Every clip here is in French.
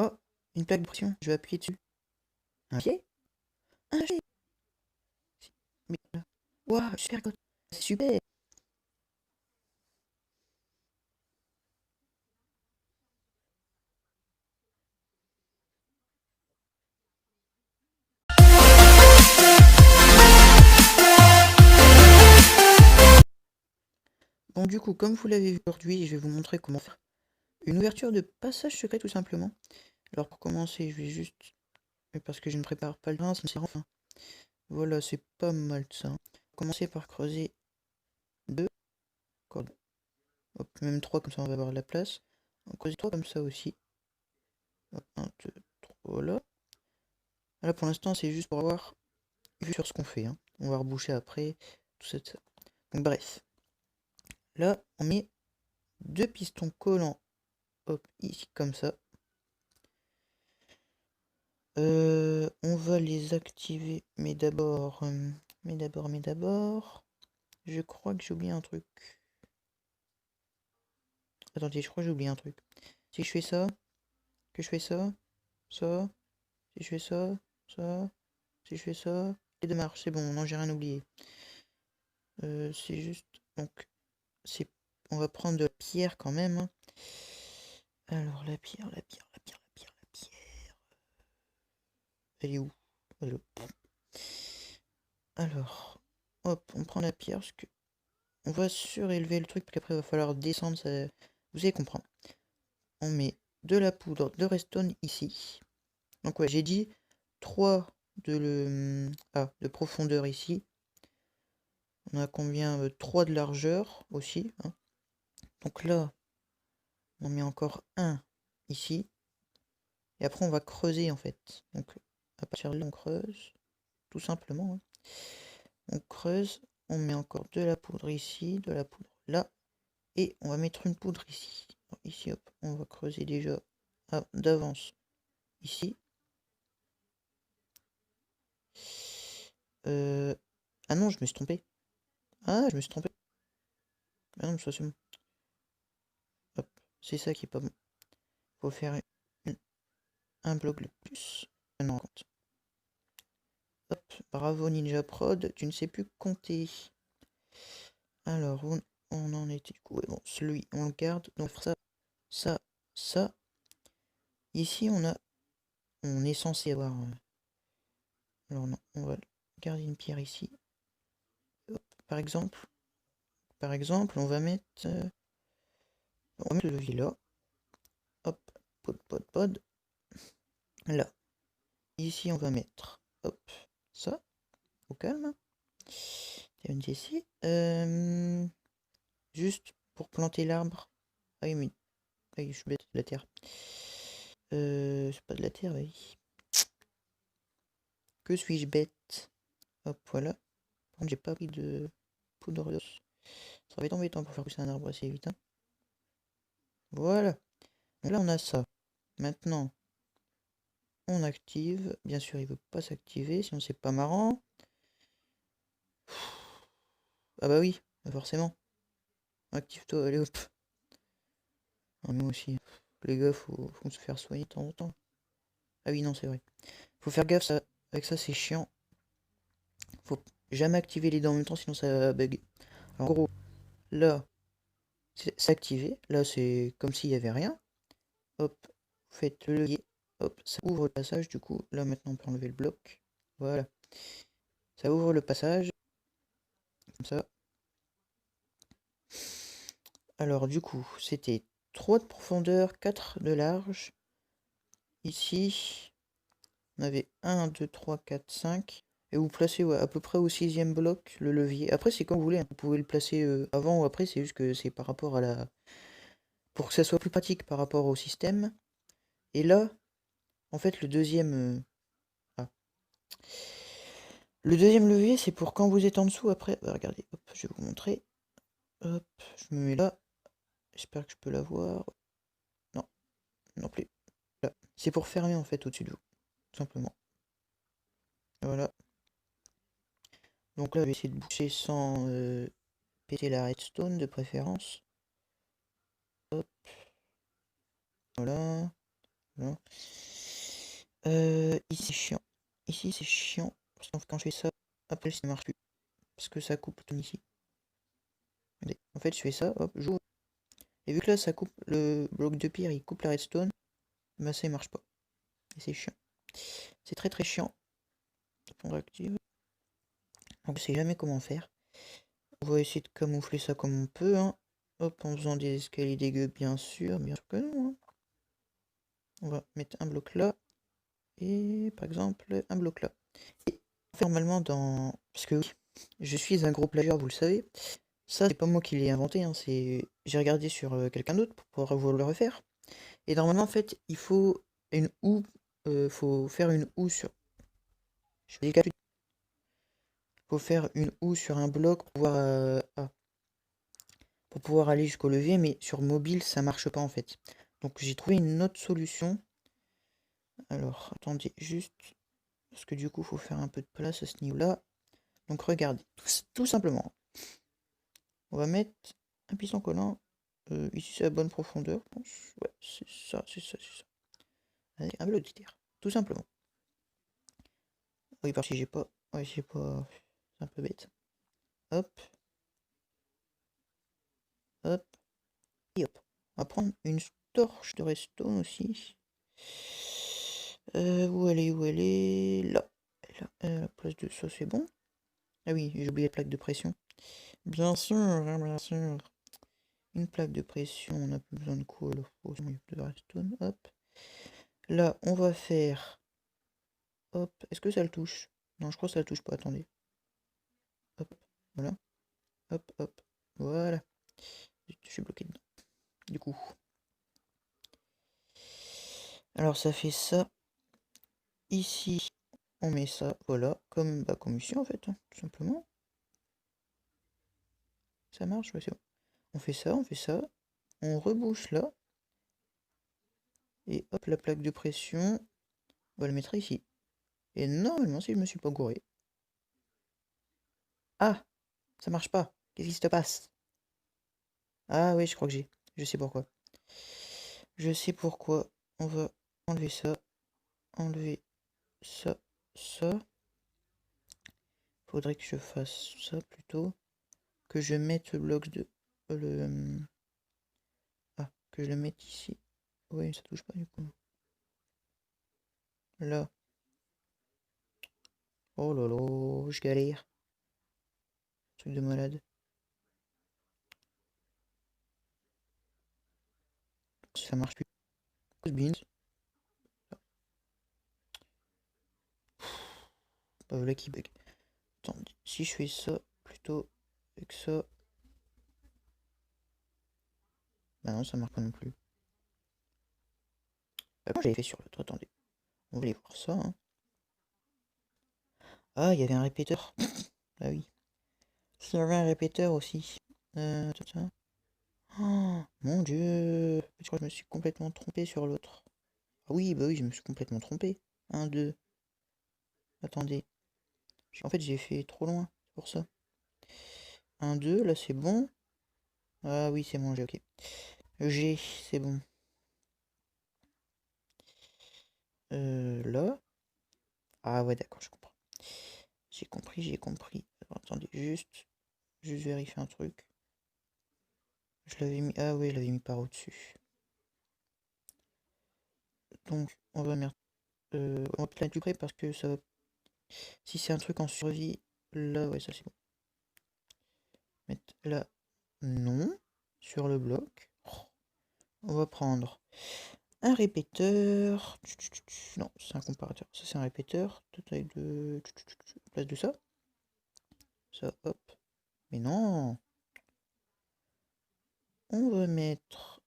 Oh, une plaque de pression, je vais appuyer dessus. Un pied? Un pied? Mais là. Waouh, super code. C'est super. Bon, du coup, comme vous l'avez vu aujourd'hui, je vais vous montrer comment faire une ouverture de passage secret tout simplement. Alors pour commencer, je vais juste... Parce que je ne prépare pas le train, sinon c'est enfin. Voilà, c'est pas mal ça. Commencer par creuser deux cordes. Hop, même trois, comme ça on va avoir la place. On creuse trois comme ça aussi. Hop, un, deux, trois, voilà. Là pour l'instant c'est juste pour avoir vue sur ce qu'on fait, hein. On va reboucher après, tout ça, tout ça. Donc bref. Là, on met deux pistons collants. Hop, ici comme ça. On va les activer, mais d'abord, je crois que j'ai oublié un truc. Attendez, je crois que j'ai oublié un truc. Si je fais ça, que je fais ça, ça, si je fais ça, ça, si je fais ça, et de marche, c'est bon, non, j'ai rien oublié. C'est juste, donc, c'est, on va prendre de la pierre quand même, hein. Alors, la pierre, elle est où? Elle est où? Alors, hop, on prend la pierre, parce que on va surélever le truc, parce qu'après il va falloir descendre, ça... vous allez comprendre. On met de la poudre de redstone ici. Donc ouais, j'ai dit 3 de profondeur ici. On a combien? 3 de largeur aussi, hein. Donc là, on met encore un ici. Et après, on va creuser en fait. Donc à partir de là, on creuse, tout simplement, hein. On creuse, on met encore de la poudre ici, de la poudre là. Et on va mettre une poudre ici. Alors, ici, hop, on va creuser déjà d'avance ici. Ah non, je me suis trompé. Ah, je me suis trompé. Ah non, ça c'est bon. Hop, c'est ça qui est pas bon. Faut faire un bloc de plus. Ah non, compte. Hop, bravo Ninja Prod, tu ne sais plus compter. Alors, on en était du coup. Ouais, bon, celui, on le garde. Donc, on va faire ça, ça, ça. Ici, on est censé avoir. Alors non, on va garder une pierre ici. Hop, par exemple, on va mettre, le levier là. Hop, pod. Là. Ici, on va mettre, hop, ça. Au calme. TNTC. Juste pour planter l'arbre. Ah oui, mais ah oui, je suis bête, de la terre. C'est pas de la terre, oui. Que suis-je bête? Hop, voilà. Par contre, j'ai pas pris de poudre d'os. Ça va être embêtant pour faire pousser un arbre assez vite, hein. Voilà. Donc là, on a ça. Maintenant, on active. Bien sûr, il veut pas s'activer, sinon c'est pas marrant. Ah bah oui, forcément. Active-toi, allez hop. Ah, moi aussi. Les gars, faut se faire soigner de temps en temps. Ah oui, non, c'est vrai. Faut faire gaffe, ça, avec ça, c'est chiant. Faut jamais activer les dents en même temps, sinon ça bug. Alors, en gros, là, c'est activé. Là, c'est comme s'il y avait rien. Hop, vous faites le levier. Hop, ça ouvre le passage. Du coup, là, maintenant, on peut enlever le bloc. Voilà. Ça ouvre le passage. Comme ça. Alors, du coup, c'était 3 de profondeur, 4 de large. Ici, on avait 1, 2, 3, 4, 5. Et vous placez à peu près au 6e bloc le levier. Après, c'est comme vous voulez, hein. Vous pouvez le placer avant ou après, c'est juste que c'est par rapport à la... Pour que ça soit plus pratique par rapport au système. Et là, en fait, le deuxième levier, c'est pour quand vous êtes en dessous. Après, bah, regardez, hop, je vais vous montrer. Hop, je me mets là. J'espère que je peux la voir. Non, non plus. Là. C'est pour fermer, en fait, au-dessus de vous. Tout simplement. Voilà. Donc là, je vais essayer de boucher sans péter la redstone, de préférence. Hop. Voilà. Voilà. Ici c'est chiant. Ici c'est chiant. Parce que quand je fais ça, après ça ne marche plus. Parce que ça coupe tout ici. Regardez. En fait je fais ça, hop, j'ouvre. Et vu que là ça coupe le bloc de pierre, il coupe la redstone, bah ça il marche pas. Et c'est chiant. C'est très très chiant. On réactive. Donc je sais jamais comment faire. On va essayer de camoufler ça comme on peut, hein. Hop, en faisant des escaliers dégueux, bien sûr que non, hein. On va mettre un bloc là. Et par exemple, un bloc là. Et normalement dans... Parce que oui, je suis un gros plagieur, vous le savez. Ça, c'est pas moi qui l'ai inventé, hein, c'est... J'ai regardé sur quelqu'un d'autre pour pouvoir vous le refaire. Et normalement, en fait, il faut une houe... faut faire une houe sur... Je fais des calculs. Faut faire une houe sur un bloc pour pouvoir aller jusqu'au levier, mais sur mobile, ça marche pas en fait. Donc j'ai trouvé une autre solution. Alors, attendez, juste... Parce que du coup, faut faire un peu de place à ce niveau-là. Donc regardez, tout simplement. On va mettre un piston collant. Ici, c'est la bonne profondeur, je pense. Ouais, c'est ça, c'est ça, c'est ça. Allez, un bloc de terre, tout simplement. Oui, parce que j'ai pas... Ouais, j'ai pas... C'est un peu bête. Hop. Hop. Et hop. On va prendre une torche de redstone aussi. Où elle est, où elle est? Là. Là. La place de ça, c'est bon. Ah oui, j'ai oublié la plaque de pression. Bien sûr, hein, bien sûr. Une plaque de pression, on n'a plus besoin de quoi là? Oh, de redstone, hop. Là, on va faire... Hop, est-ce que ça le touche? Non, je crois que ça le touche pas, attendez. Hop, voilà. Hop, hop, voilà. Je suis bloqué dedans. Du coup. Alors, ça fait ça. Ici, on met ça, voilà. Comme ici, en fait, hein, tout simplement. Ça marche, ouais, c'est bon. On fait ça, on fait ça. On rebouche là. Et hop, la plaque de pression. On va le mettre ici. Et normalement, si je me suis pas gouré. Ah, ça marche pas. Qu'est-ce qui se passe? Ah oui, je crois que j'ai. Je sais pourquoi. Je sais pourquoi. On va enlever ça. Enlever ça. Ça. Faudrait que je fasse ça plutôt. Que je mette le bloc de... Ah, que je le mette ici. Oui, ça touche pas du coup. Là. Oh là là, je galère. Truc de malade. Ça marche plus. Beans. Bah voilà qui bug. Attends, si je fais ça plutôt avec ça. Bah non, ça marche pas non plus. Bah moi j'avais fait sur l'autre, attendez. On va aller voir ça, hein. Ah, il y avait un répéteur. Bah oui. Il y avait un répéteur aussi. Ça. Oh, mon dieu. Je crois que je me suis complètement trompé sur l'autre. Ah oui, bah oui, je me suis complètement trompé. Un, deux. Attendez. En fait, j'ai fait trop loin. C'est pour ça. Un, deux, là c'est bon. Ah oui, c'est bon, j'ai ok. G, c'est bon. Là. Ah ouais, d'accord, je comprends. J'ai compris, j'ai compris. Alors, attendez, juste vérifier un truc. Je l'avais mis... Ah ouais, je l'avais mis par au-dessus. Donc, on va mettre... on va peut-être la plus près parce que ça va... Si c'est un truc en survie, là, ouais, ça c'est bon. Mettre là, non. Sur le bloc. On va prendre un répéteur. Non, c'est un comparateur. Ça, c'est un répéteur. Taille de... Place de ça. Ça, hop. Mais non. On va mettre...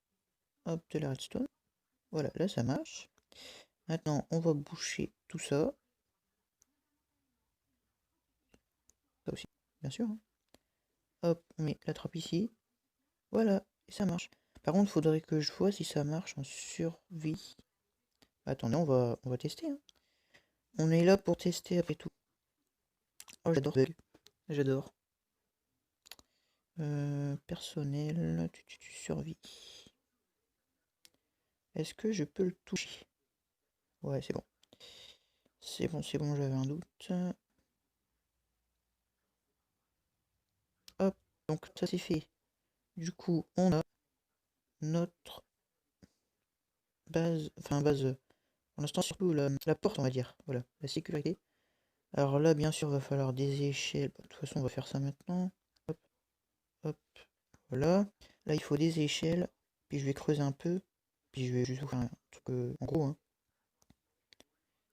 Hop, de la redstone. Voilà, là, ça marche. Maintenant, on va boucher tout ça. Ça aussi, bien sûr, hein. Hop, on met la trappe ici. Voilà, et ça marche. Par contre, il faudrait que je vois si ça marche en survie. Attendez, on va tester, hein. On est là pour tester après tout. Oh, j'adore bug. J'adore. Personnel, survie. Est-ce que je peux le toucher? Ouais, c'est bon. C'est bon, j'avais un doute. Hop, donc ça c'est fait. Du coup, on a notre base, enfin base, pour l'instant surtout la porte on va dire, voilà, la sécurité. Alors là bien sûr va falloir des échelles, de toute façon on va faire ça maintenant. Hop, hop, voilà. Là il faut des échelles, puis je vais creuser un peu, puis je vais juste vous faire un truc en gros, hein.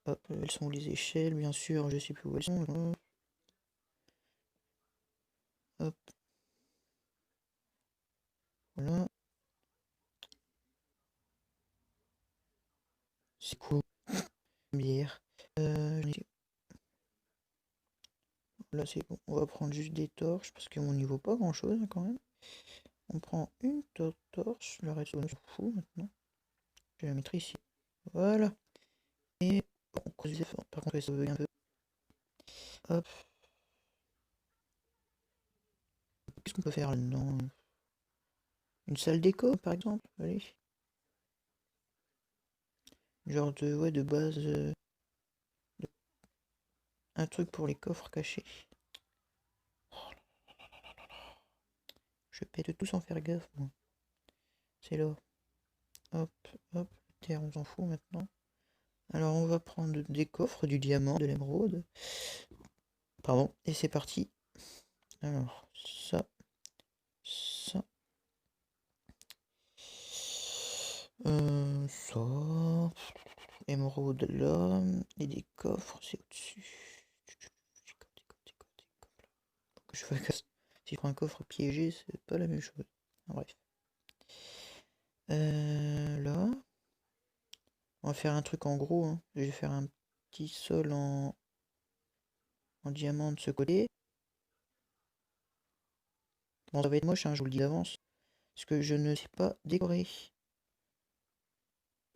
Hop, elles sont où les échelles, bien sûr, je sais plus où elles sont. Hop, voilà. C'est cool. Bière. Là c'est bon. On va prendre juste des torches parce qu'on n'y vaut pas grand chose quand même. On prend une torche. Le reste on s'en fout maintenant. Je vais la mettre ici. Voilà. Et on creuse fort. Par contre ça veut un peu. Hop. Qu'est-ce qu'on peut faire là-dedans? Une salle d'écho par exemple. Allez. Genre de ouais de base. Un truc pour les coffres cachés. Je pète tout sans faire gaffe moi. C'est là. Hop, hop, terre, on s'en fout maintenant. Alors on va prendre des coffres, du diamant, de l'émeraude. Pardon, et c'est parti. Alors, ça, ça, ça, émeraude là, et des coffres, c'est au-dessus. Faut que je fasse gaffe. Si je prends un coffre piégé, c'est pas la même chose. Bref. Là, on va faire un truc en gros, hein. Je vais faire un petit sol en diamant de ce côté. Bon, ça va être moche, hein, je vous le dis d'avance. Parce que je ne sais pas décorer.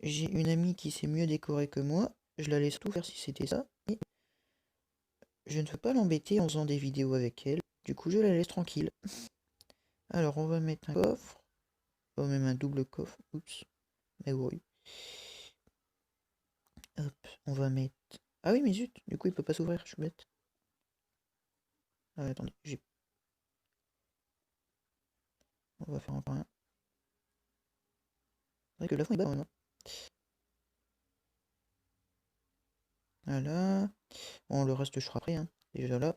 J'ai une amie qui sait mieux décorer que moi. Je la laisse tout faire si c'était ça. Mais je ne veux pas l'embêter en faisant des vidéos avec elle. Du coup, je la laisse tranquille. Alors, on va mettre un coffre. Oh, même un double coffre. Oups. Mais oui. Hop, on va mettre... Ah oui, mais zut. Du coup, il peut pas s'ouvrir. Je suis bête. Ah, attendez. On va faire encore un. C'est vrai que la fin est bas, maintenant. Voilà. Bon, le reste, je ferai après, hein. Déjà là.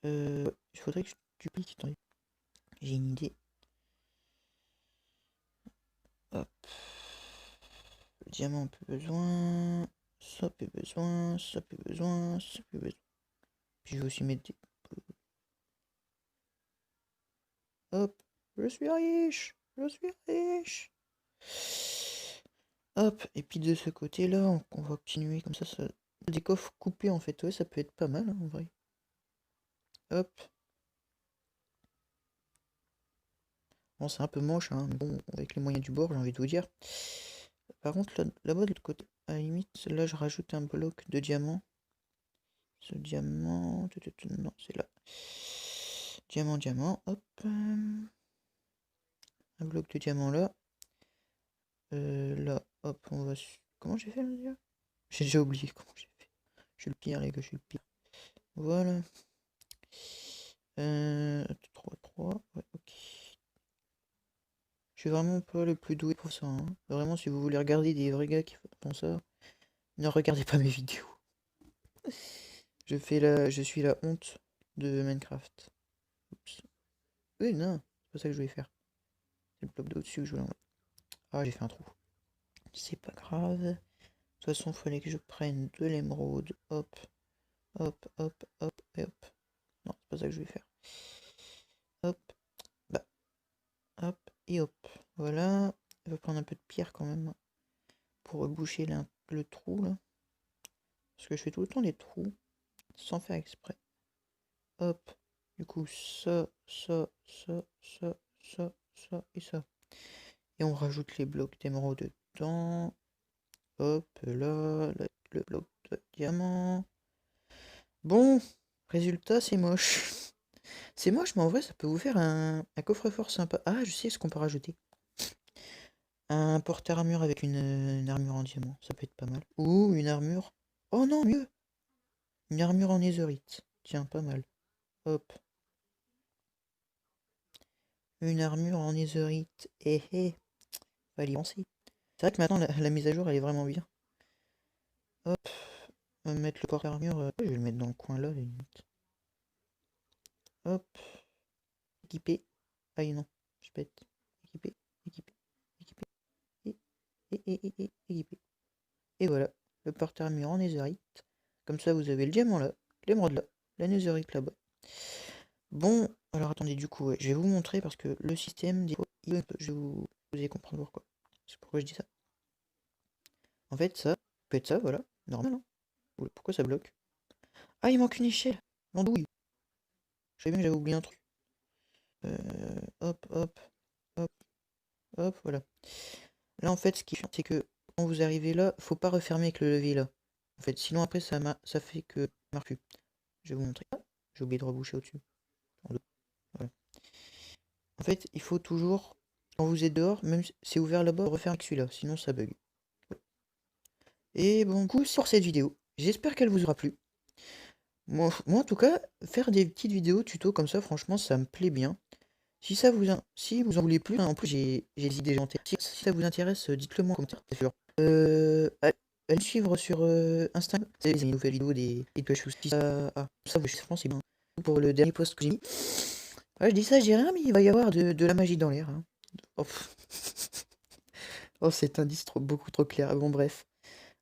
Il faudrait que je duplique. Attendez. J'ai une idée. Hop. Le diamant, plus besoin. Ça, plus besoin. Ça, plus besoin. Ça, plus besoin. Puis je vais aussi mettre des... Hop. Je suis riche. Je suis riche. Hop. Et puis de ce côté-là, on va continuer comme ça. Des coffres coupés, en fait. Ouais, ça peut être pas mal, hein, en vrai. Hop. Bon, c'est un peu moche, hein, mais bon, avec les moyens du bord, j'ai envie de vous dire. Par contre, là-bas, de l'autre côté, à la limite, là, je rajoute un bloc de diamant. Ce diamant... Non, c'est là. Diamant, diamant, hop. Un bloc de diamant là. Là, hop, on va... Comment j'ai fait là déjà? J'ai déjà oublié comment j'ai fait. Je suis le pire, les gars, je suis le pire. Voilà. 3, 3, ouais, ok. Je suis vraiment pas le plus doué pour ça, hein. Vraiment, si vous voulez regarder des vrais gars qui font ça, ne regardez pas mes vidéos. Je suis la honte de Minecraft. Oups. Oui, non, c'est pas ça que je voulais faire. C'est le bloc d'au-dessus que je voulais enlever. Ah, j'ai fait un trou. C'est pas grave. De toute façon, il fallait que je prenne de l'émeraude. Hop, hop, hop, hop, et hop. Non, c'est pas ça que je vais faire. Hop, bah, hop, et hop. Voilà. Je vais prendre un peu de pierre quand même pour boucher le trou là. Parce que je fais tout le temps des trous sans faire exprès. Hop. Du coup, ça, ça, ça, ça, ça, ça et ça. Et on rajoute les blocs d'émeraude dedans. Hop, là, le bloc de diamant. Bon, résultat, c'est moche. C'est moche, mais en vrai, ça peut vous faire un coffre-fort sympa. Ah, je sais ce qu'on peut rajouter. Un porte-armure avec une armure en diamant, ça peut être pas mal. Ou une armure... Oh non, mieux! Une armure en netherite. Tiens, pas mal. Hop. Une armure en netherite. Eh eh. Fallait y penser. C'est vrai que maintenant, la mise à jour, elle est vraiment bien. Hop. On va mettre le porte-armure... je vais le mettre dans le coin là, limite. Hop. Équipé. Ah non, je pète. Équipé, équipé, équipé. Équipé. Et voilà. Le porte-armure en netherite. Comme ça, vous avez le diamant là. L'émeraude là. La netherite là-bas. Bon, alors attendez, du coup, ouais, je vais vous montrer parce que le système, des fois, je vais vous allez comprendre pourquoi. C'est pourquoi je dis ça. En fait, ça peut être ça, voilà, normal. Hein. Oula, pourquoi ça bloque? Ah, il manque une échelle. L'andouille. Je savais bien que j'avais oublié un truc. Hop, hop, hop, hop, voilà. Là, en fait, ce qui fait, c'est que quand vous arrivez là, faut pas refermer avec le levier là. En fait, sinon après, ça fait que ça marche plus. Je vais vous montrer. Ah, j'ai oublié de reboucher au-dessus. Voilà. En fait, il faut toujours, quand vous êtes dehors, même si c'est ouvert là-bas, refaire avec celui-là, sinon ça bug. Et bon, du coup, sur cette vidéo, j'espère qu'elle vous aura plu. Moi, en tout cas, faire des petites vidéos tuto comme ça, franchement, ça me plaît bien. Si vous en voulez plus, hein, en plus j'ai des idées en tête. Si ça vous intéresse, dites-le moi en commentaire. C'est sûr. Allez me suivre sur Instagram. C'est des nouvelles vidéos, des choses qui ça, je pense c'est bien. Pour le dernier post que j'ai mis. Ouais, je dis ça, je dis rien, mais il va y avoir de la magie dans l'air. Hein. Oh, oh, cet indice beaucoup trop clair. Bon, bref.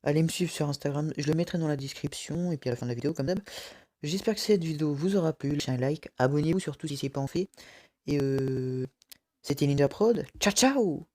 Allez me suivre sur Instagram. Je le mettrai dans la description et puis à la fin de la vidéo, comme d'hab. J'espère que cette vidéo vous aura plu. Lâchez un like. Abonnez-vous surtout si c'est pas en fait. Et c'était Ninja Prod. Ciao, ciao!